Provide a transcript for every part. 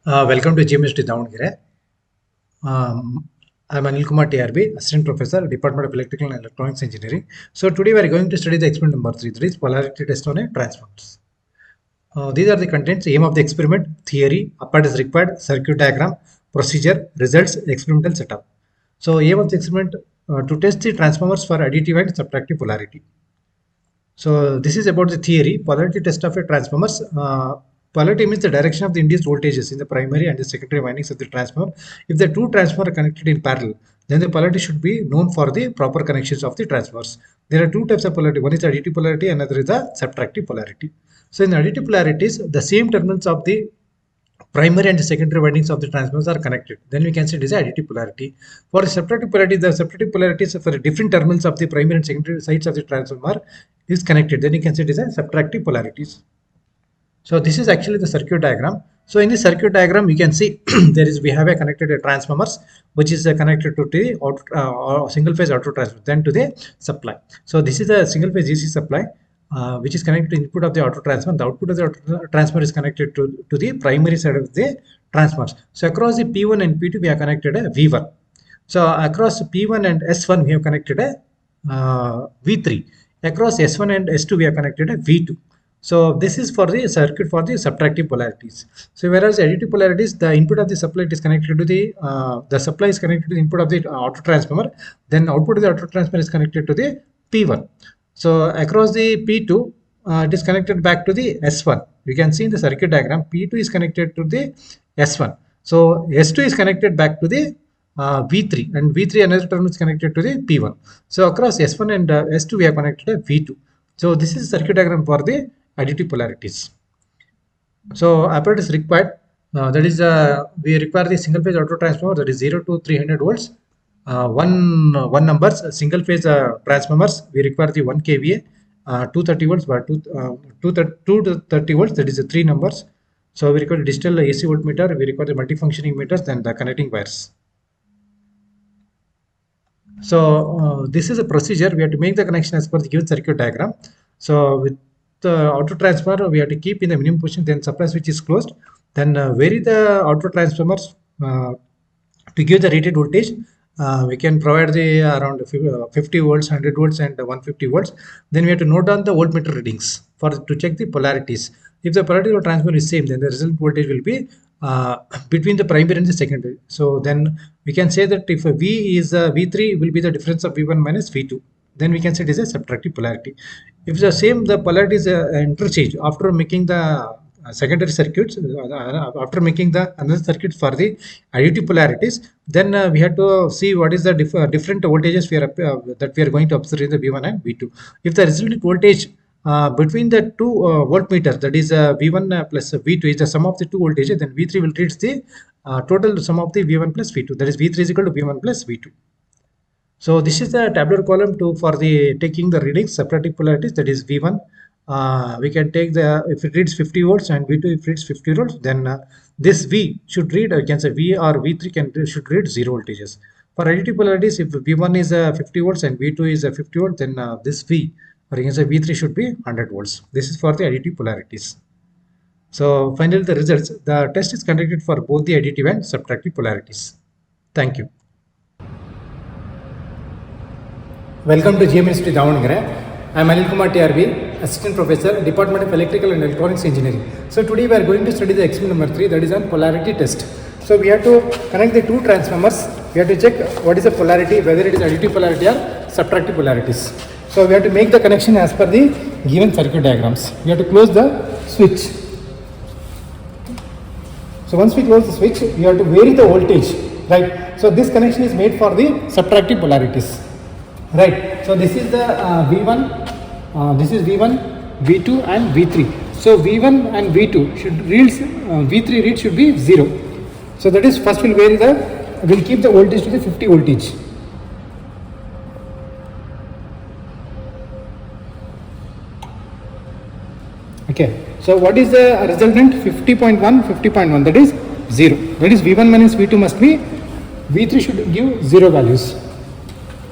Welcome to GMST Davangere. I'm Anil Kumar TRB, Assistant Professor, Department of Electrical and Electronics Engineering. So today we are going to study the experiment number 3, that is polarity test on a transformers. These are the contents: aim of the experiment, theory, apparatus required, circuit diagram, procedure, results, experimental setup. So aim of the experiment to test the transformers for additive and subtractive polarity. So this is about the theory. Polarity test of a transformers. Polarity means the direction of the induced voltages in the primary and the secondary windings of the transformer. If the two transformers are connected in parallel, then the polarity should be known for the proper connections of the transformers. There are two types of polarity. One is the additive polarity, another is the subtractive polarity. So in the additive polarities, the same terminals of the primary and secondary windings of the transformers are connected. Then we can say it is additive polarity. For subtractive polarity, the subtractive polarities for different terminals of the primary and secondary sides of the transformer is connected. Then you can say it is a subtractive polarities. So this is actually the circuit diagram. So in the circuit diagram, you can see we have a connected transformers, which is connected to the single phase auto transformer, then to the supply. So this is a single phase DC supply, which is connected to input of the auto transformer. The output of the auto transformer is connected to the primary side of the transformers. So across the P1 and P2, we have connected a V1. So across P1 and S1, we have connected a V3. Across S1 and S2, we have connected a V2. So this is for the circuit for the subtractive polarities. So whereas additive polarities, the input of the supply is connected to the supply is connected to the input of the auto transformer. Then output of the auto transformer is connected to the P1. So across the P2, it is connected back to the S1. You can see in the circuit diagram, P2 is connected to the S1. So S2 is connected back to the V3, and V3 another term is connected to the P1. So across S1 and S2, we have connected a V2. So this is circuit diagram for the additive polarities. So apparatus required, that is we require the single phase auto transformer, that is 0 to 300 volts. One numbers single phase transformers, we require the 1 kVA, 230 volts, but 230 volts, that is the 3 numbers. So we require digital AC voltmeter, we require the multifunctioning meters, then the connecting wires. So this is a procedure. We have to make the connection as per the given circuit diagram. So with the auto transformer, we have to keep in the minimum position, then supply switch is closed, then vary the auto transformers to give the rated voltage. We can provide the around 50 volts, 100 volts and 150 volts. Then we have to note down the voltmeter readings to check the polarities. If the polarity of the transformer is same, then the result voltage will be between the primary and the secondary. So then we can say that if V is V3 will be the difference of V1 minus V2. Then we can say it is a subtractive polarity. If the same, the polarity is interchange after making the secondary circuits, after making the another circuit for the additive polarities, then we have to see what is the different voltages that we are going to observe in the V1 and V2. If the resultant voltage between the two voltmeters, that is V1 plus V2 is the sum of the two voltages, then V3 will reach the total sum of the V1 plus V2, that is V3 is equal to V1 plus V2. So this is the tabular column for the taking the readings, subtractive polarities, that is V1. We can take if it reads 50 volts and V2 if it reads 50 volts, then this V should read, I can say V or V3 should read 0 voltages. For additive polarities, if V1 is 50 volts and V2 is 50 volts, then this V, or you can say V3 should be 100 volts. This is for the additive polarities. So finally, the results, the test is conducted for both the additive and subtractive polarities. Thank you. Welcome to GMST Davangere. I am Anil Kumar TRB, Assistant Professor, Department of Electrical and Electronics Engineering. So today we are going to study the experiment number 3, that is on polarity test. So we have to connect the two transformers. We have to check what is the polarity, whether it is additive polarity or subtractive polarities. So we have to make the connection as per the given circuit diagrams. We have to close the switch. So once we close the switch, we have to vary the voltage, right? So this connection is made for the subtractive polarities. Right, so this is the V1, this is V1, V2 and V3. So V1 and V2 should reads, V3 read should be 0. So that is first we'll keep the voltage to the 50 voltage. Okay, so what is the resultant? 50.1, 50.1, that is 0. That is V1 minus V2 must be, V3 should give 0 values.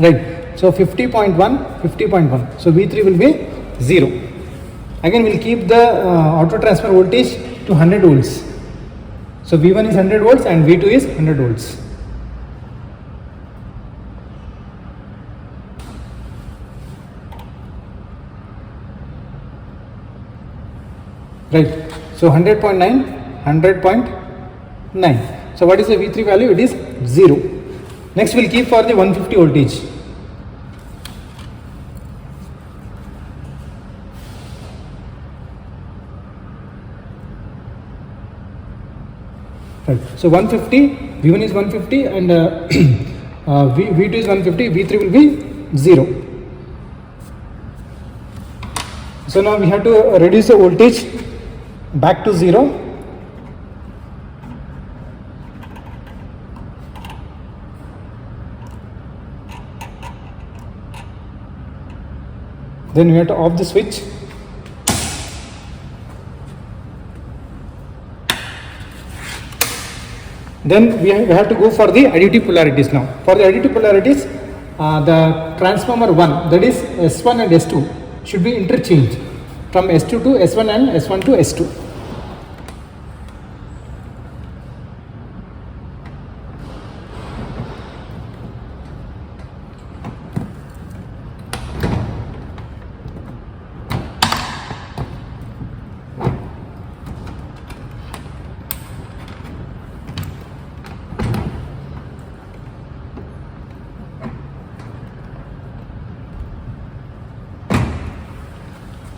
Right. So 50.1, 50.1. So V3 will be 0. Again, we'll keep the auto transfer voltage to 100 volts. So V1 is 100 volts and V2 is 100 volts. Right. So 100.9, 100.9. So what is the V3 value? It is 0. Next we'll keep for the 150 voltage. Right. So 150, V1 is 150 and V2 is 150, V3 will be 0. So now we have to reduce the voltage back to 0. Then we have to off the switch. Then we have to go for the additive polarities now. For the additive polarities, the transformer 1, that is S1 and S2, should be interchanged from S2 to S1 and S1 to S2.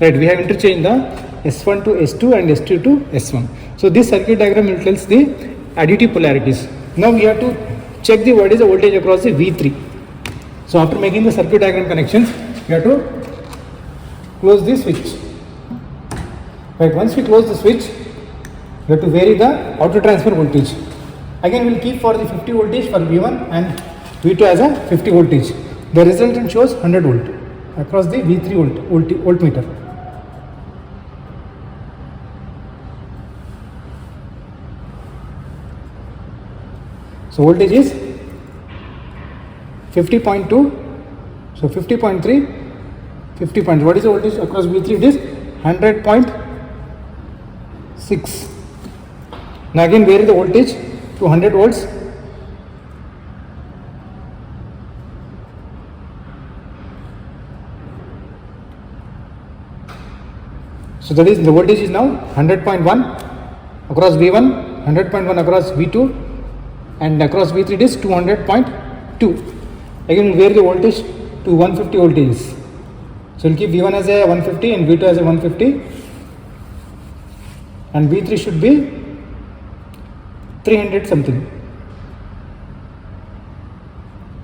Right, we have interchanged the S1 to S2 and S2 to S1. So this circuit diagram will tells the additive polarities. Now we have to check the what is the voltage across the V3. So after making the circuit diagram connections, we have to close the switch. Right, once we close the switch, we have to vary the auto transfer voltage. Again we will keep for the 50 voltage for V1 and V2 as a 50 voltage. The resultant shows 100 volt across the V3 voltmeter. So voltage is 50.2, so 50.3, 50. What is the voltage across V3? It is 100.6. Now again vary the voltage to 100 volts. So that is the voltage is now 100.1 across V1, 100.1 across V2, and across V3 it is 200.2. Again we'll vary the voltage to 150 voltages. So we'll keep V1 as a 150 and V2 as a 150, and V3 should be 300 something.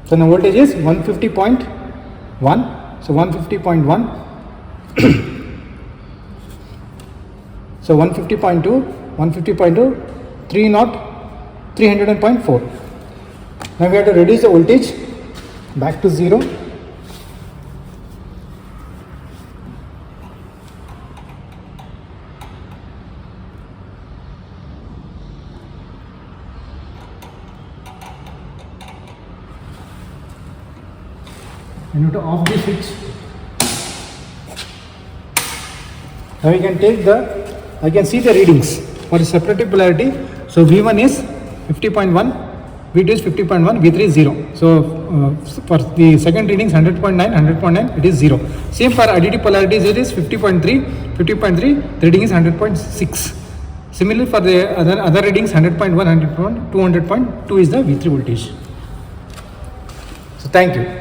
So the voltage is 150.1. So 150.1. So 150.2, 150.2, 300.4. Now we have to reduce the voltage back to 0. And you have to off the switch. Now we can take I can see the readings for the separative polarity. So V1 is 50.1, V2 is 50.1, V3 is 0. So for the second readings 100.9, 100.9, it is 0. Same for additive polarities, it is 50.3, 50.3, the reading is 100.6. Similarly for the other readings 100.1, 100.1, 200.2 is the V3 voltage. So thank you.